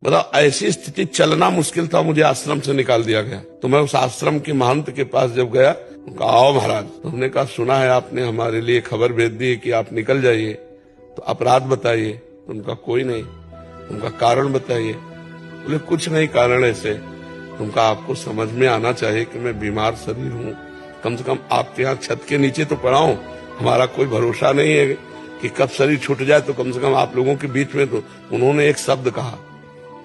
बताओ, ऐसी स्थिति, चलना मुश्किल था, मुझे आश्रम से निकाल दिया गया। तो मैं उस आश्रम के महंत के पास जब गया, उनका आओ महाराज, तो हमने कहा सुना है आपने हमारे लिए खबर भेज दी कि आप निकल जाइए, तो अपराध बताइए। तो उनका कोई नहीं। उनका कारण बताइए। बोले कुछ नहीं कारण ऐसे, उनका आपको समझ में आना चाहिए कि मैं बीमार शरीर हूँ, कम से कम आपके यहाँ छत के नीचे तो पड़ा हूँ, हमारा कोई भरोसा नहीं है कि कब शरीर छूट जाए, तो कम से कम आप लोगों के बीच में। तो उन्होंने एक शब्द कहा,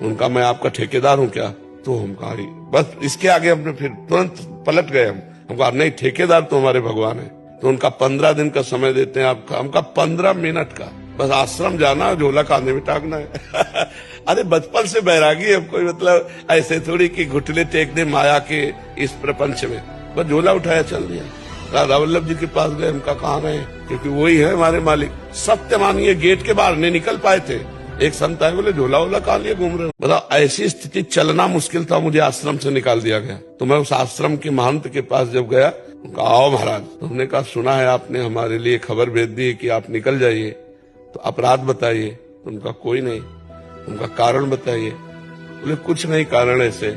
उनका मैं आपका ठेकेदार हूँ क्या? तो हम कहा बस, इसके आगे हमने फिर तुरंत पलट गए। हम कहा नहीं, ठेकेदार तो हमारे भगवान है। तो उनका 15 दिन का समय देते हैं आपका। हमका 15 मिनट का, बस आश्रम जाना, झोला कांधे में टांगना है। अरे बचपन से बैरागी है कोई, मतलब ऐसे थोड़ी कि घुटने टेक दे माया के इस प्रपंच में। बस झोला उठाया चल दिया। राधा वल्लभ जी के पास गए, उनका कहाँ रहे, क्योंकि वही है हमारे मालिक। सत्य मानिए, गेट के बाहर नहीं निकल पाए थे। एक संत आए, बोले झोला वोला कहाँ लिए घूम रहे हो? बताओ, ऐसी स्थिति, चलना मुश्किल था, मुझे आश्रम से निकाल दिया गया। तो मैं उस आश्रम के महंत के पास जब गया, उनका आओ महाराज, तो हमने कहा सुना है आपने हमारे लिए खबर भेज दी कि आप निकल जाइए, तो अपराध बताइए। तो उनका कोई नहीं। उनका कारण बताइए। बोले कुछ नहीं कारण ऐसे,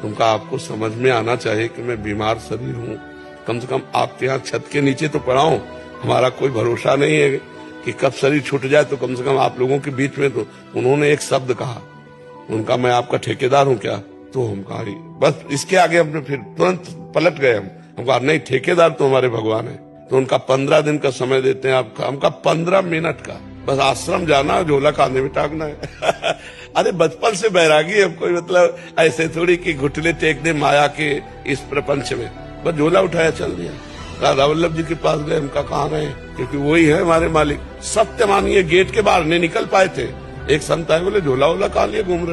उनका आपको समझ में आना चाहिए कि मैं बीमार शरीर हूँ, कम से कम आपके यहाँ छत के नीचे तो पड़ा हूँ, हमारा कोई भरोसा नहीं है कि कब शरीर छूट जाए, तो कम से कम आप लोगों के बीच में। तो उन्होंने एक शब्द कहा, उनका मैं आपका ठेकेदार हूँ क्या? तो हम कहा बस, इसके आगे हमने फिर तुरंत पलट गए। हम कहा नहीं, ठेकेदार तो हमारे भगवान है। तो उनका 15 दिन का समय देते हैं आपका। हमका 15 मिनट का, बस आश्रम जाना, झोला कांधे में टांगना है। अरे बचपन से बैरागी है कोई, मतलब ऐसे थोड़ी कि घुटने टेक दे माया के इस प्रपंच में। बस झोला उठाया चल दिया। राधा वल्लभ जी के पास गए, उनका कहाँ रहे, क्योंकि वही है हमारे मालिक। सत्य मानिए, गेट के बाहर नहीं निकल पाए थे। एक संत आए, बोले झोला वोला कहाँ लिए घूम रहे हो?